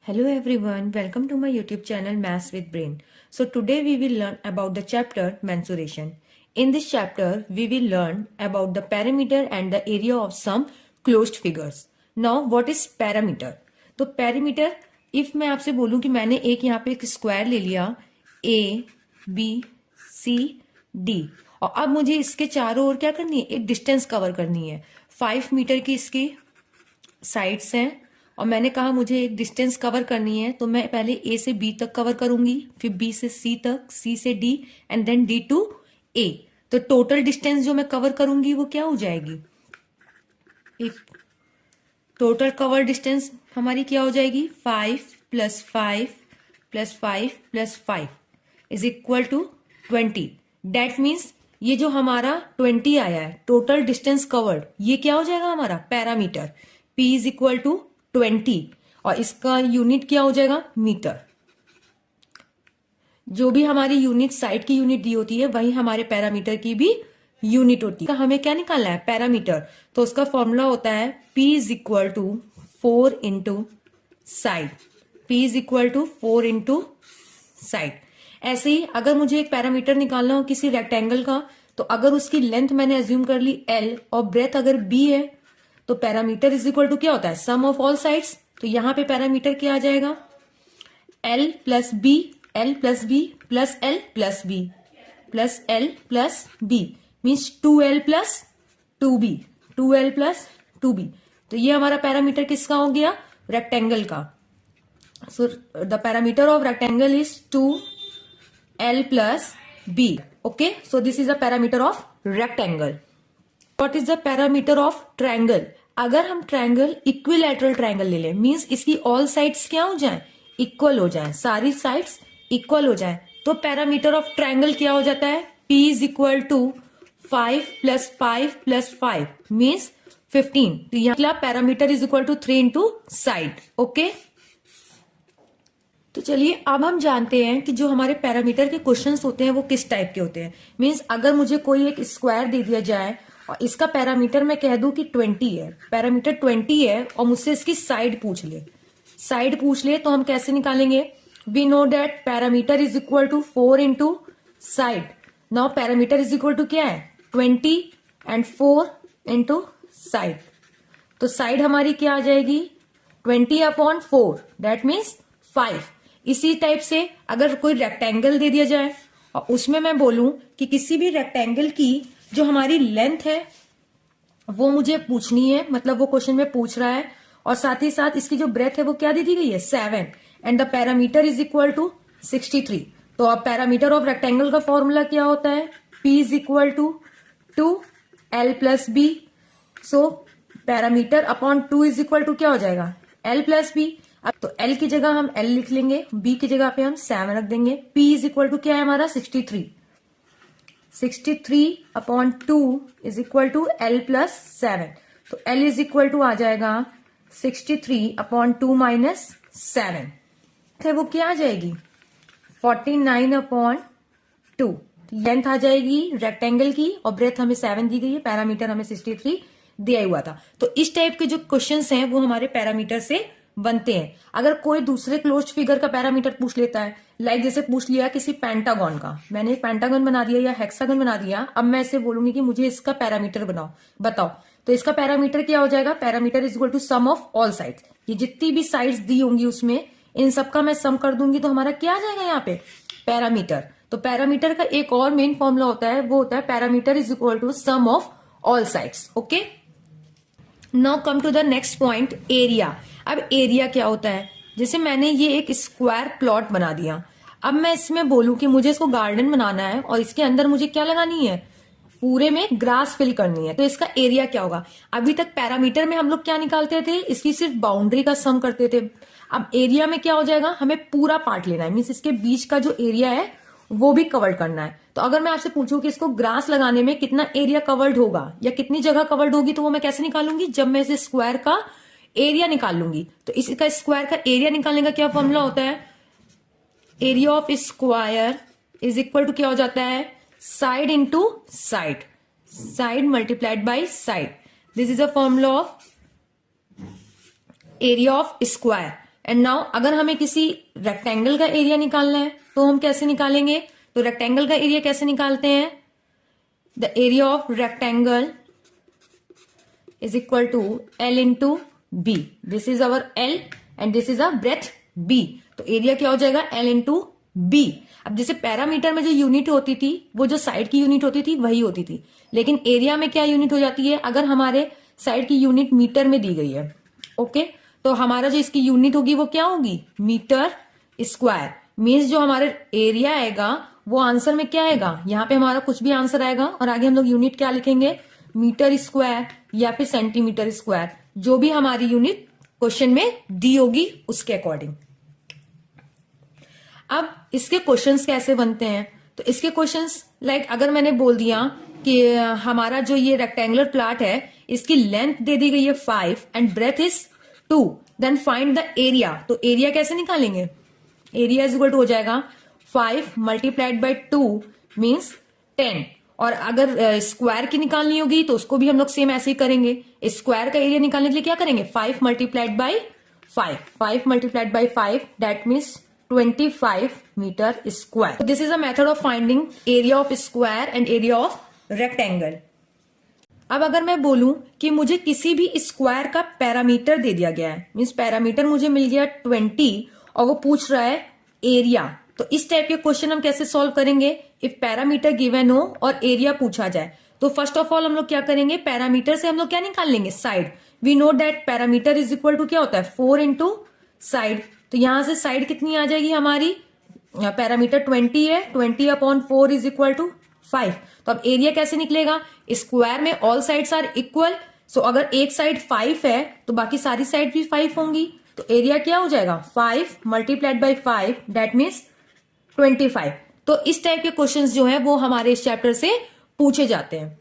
Hello everyone, welcome to my YouTube channel Maths with Brain. So today we will learn about the chapter mensuration. In this chapter we will learn about the perimeter and the area of some closed figures. Now what is perimeter? तो perimeter, if मैं आपसे बोलूं कि मैंने एक यहाँ पे एक स्क्वायर ले लिया A, B, C, D और अब मुझे इसके चारों ओर क्या करनी है, एक डिस्टेंस कवर करनी है। 5 मीटर की इसकी साइड्स हैं और मैंने कहा मुझे एक डिस्टेंस कवर करनी है, तो मैं पहले ए से बी तक कवर करूंगी, फिर बी से सी तक, सी से D and then D to A. तो टोटल डिस्टेंस जो मैं कवर करूंगी वो क्या हो जाएगी, एक टोटल कवर डिस्टेंस हमारी क्या हो जाएगी, 5 + 5 + 5 + 5 is equal to 20। That means ये जो हमारा 20 आया है टोटल डिस्टेंस कवर्ड, ये क्या हो जाएगा हमारा parameter. P is equal to 20 और इसका यूनिट क्या हो जाएगा, मीटर। जो भी हमारी यूनिट साइड की यूनिट दी होती है वही हमारे पैरामीटर की भी यूनिट होती है। हमें क्या निकालना है, पैरामीटर। तो उसका फॉर्मूला होता है P is equal to 4 × side. P is equal to 4 × side. ऐसे ही अगर मुझे एक पैरामीटर निकालना हो किसी रेक्टेंगल का, तो अगर उसकी लेंथ मैंने एज्यूम कर ली L और ब्रेथ अगर B है, तो पैरामीटर इज इक्वल टू क्या होता है, सम ऑफ ऑल साइड्स। तो यहां पे पैरामीटर क्या आ जाएगा, L + B, L + B + L + B + L + B means 2L + 2B, 2L + 2B। तो ये हमारा पैरामीटर किसका हो गया, रेक्टेंगल का। So the parameter of rectangle is 2L + B। Okay, so this is the parameter of rectangle. What is the parameter of triangle. अगर हम triangle equilateral triangle ले लें, मींस इसकी ऑल साइड्स क्या हो जाएं, इक्वल हो जाएं, सारी साइड्स इक्वल हो जाएं, तो पैरामीटर ऑफ ट्रायंगल क्या हो जाता है, P is equal to 5 + 5 + 5 means 15। तो यहाँ parameter is equal to 3 × side. Okay, तो चलिए अब हम जानते हैं कि जो हमारे पैरामीटर के क्वेश्चंस होते हैं वो किस टाइप के होते हैं। मीन्स अगर मुझे कोई एक स्क्वायर दे दिया जाए और इसका पैरामीटर मैं कह दूं कि 20 है, पैरामीटर 20 है और मुझसे इसकी साइड पूछ ले, तो हम कैसे निकालेंगे, we know that parameter is equal to 4 × side. Now parameter is equal to क्या है, 20 एंड 4 × साइड। तो साइड हमारी क्या आ जाएगी, 20/4 दैट मीन्स 5। इसी टाइप से अगर कोई रेक्टेंगल दे दिया जाए और उसमें मैं बोलूं कि किसी भी रेक्टेंगल की जो हमारी लेंथ है वो मुझे पूछनी है, मतलब वो क्वेश्चन में पूछ रहा है, और साथ ही साथ इसकी जो ब्रेथ है वो क्या दी गई है, 7 and the parameter is equal to 63। तो अब पैरामीटर ऑफ रेक्टेंगल का फॉर्मूला क्या होता है, P is equal to 2L + B। So parameter upon 2 is equal to क्या हो जाएगा, L + B। अब तो L की जगह हम L लिख लेंगे, B की जगह पे हम 7 रख देंगे। P इज इक्वल टू क्या है हमारा, 63। 63/2 इज इक्वल टू L + 7। तो L इज इक्वल टू आ जाएगा 63/2 - 7 है वो क्या आ जाएगी, 49/2। लेंथ आ जाएगी रेक्टेंगल की और ब्रेथ हमें 7 दी गई है, पैरामीटर हमें 63 दिया हुआ था। तो इस टाइप के जो क्वेश्चंस हैं वो हमारे पैरामीटर से बनते हैं। अगर कोई दूसरे क्लोज्ड फिगर का पैरामीटर पूछ लेता है, लाइक जैसे पूछ लिया किसी पेंटागन का, मैंने एक पेंटागन बना दिया या हेक्सागन बना दिया, अब मैं इसे बोलूंगी कि मुझे इसका पैरामीटर बताओ, तो इसका पैरामीटर क्या हो जाएगा, parameter is equal to sum of all sides. ये जितनी भी साइड्स दी होंगी उसमें इन सबका मैं सम कर दूंगी, तो हमारा क्या आ जाएगा यहाँ पे, पैरामीटर। तो पैरामीटर का एक और मेन फॉर्मूला होता है, वो होता है parameter is equal to sum of all sides. Okay, now come to the next point, area. अब एरिया क्या होता है, जैसे मैंने ये एक स्क्वायर प्लॉट बना दिया, अब मैं इसमें बोलूं कि मुझे इसको गार्डन बनाना है और इसके अंदर मुझे क्या लगानी है, पूरे में ग्रास फिल करनी है, तो इसका एरिया क्या होगा। अभी तक पैरामीटर में हम लोग क्या निकालते थे, इसकी सिर्फ बाउंड्री का सम करते थे। अब एरिया में क्या हो जाएगा, हमें पूरा पार्ट लेना है, मीन्स इसके बीच का जो एरिया है वो भी कवर करना है। तो अगर मैं आपसे पूछूं कि इसको ग्रास लगाने में कितना एरिया कवर्ड होगा या कितनी जगह कवर्ड होगी, तो वो मैं कैसे निकालूंगी, जब मैं इस स्क्वायर का एरिया निकाल लूंगी। तो इसका स्क्वायर का एरिया निकालने का क्या फॉर्मूला होता है, area of square is equal to क्या हो जाता है, side into side, side multiplied by side. This is a formula of area of square. And now अगर हमें किसी रेक्टेंगल का एरिया निकालना है तो हम कैसे निकालेंगे? तो रेक्टेंगल का एरिया कैसे निकालते हैं? The area of rectangle is equal to L into B. This is our L and this is a breadth B. तो एरिया क्या हो जाएगा? L into B. अब जैसे पैरामीटर में जो यूनिट होती थी वो जो साइड की यूनिट होती थी वही होती थी, लेकिन एरिया में क्या यूनिट हो जाती है? अगर हमारे साइड की यूनिट मीटर में दी गई है, ओके, तो हमारा जो इसकी यूनिट होगी वो क्या होगी? Metre square. मीन्स जो हमारे एरिया आएगा वो आंसर में क्या आएगा? यहाँ पे हमारा कुछ भी आंसर आएगा और आगे हम लोग यूनिट क्या लिखेंगे? मीटर स्क्वायर या फिर सेंटीमीटर स्क्वायर, जो भी हमारी यूनिट क्वेश्चन में दी होगी उसके अकॉर्डिंग. अब इसके क्वेश्चंस कैसे बनते हैं? तो इसके क्वेश्चंस लाइक अगर मैंने बोल दिया कि हमारा जो ये रेक्टेंगुलर प्लॉट है इसकी लेंथ दे दी गई है 5 and breadth is 2, then find the area. तो एरिया कैसे निकालेंगे? एरिया इज इक्वल टू हो जाएगा 5 मल्टीप्लाइड बाई 2 मीन्स 10. और अगर स्क्वायर की निकालनी होगी तो उसको भी हम लोग सेम ऐसे ही करेंगे. स्क्वायर का एरिया निकालने के लिए क्या करेंगे? 5 multiplied by 5 multiplied by 5 that means 25 metre square. This is a method of finding area of square and area of rectangle. अब अगर मैं बोलूं कि मुझे किसी भी स्क्वायर का पैरामीटर दे दिया गया है, मीन्स पैरामीटर मुझे मिल गया 20 और वो पूछ रहा है एरिया, तो इस टाइप के क्वेश्चन हम कैसे सॉल्व करेंगे? इफ पैरामीटर गिवन हो और एरिया पूछा जाए तो फर्स्ट ऑफ ऑल हम लोग क्या करेंगे? पैरामीटर से हम लोग क्या निकाल लेंगे? Side. We know that parameter is equal to क्या होता है? 4 इंटू साइड. तो यहां से साइड कितनी आ जाएगी हमारी? पैरामीटर 20 है, 20 अपॉन 4 इज इक्वल टू 5. तो अब एरिया कैसे निकलेगा? स्क्वायर में ऑल साइड्स आर इक्वल, सो अगर एक साइड 5 है तो बाकी सारी साइड भी 5 होंगी. तो एरिया क्या हो जाएगा? 5 मल्टीप्लाइड बाई 5 दैट मीन्स 25. तो इस टाइप के क्वेश्चंस जो है वो हमारे इस चैप्टर से पूछे जाते हैं.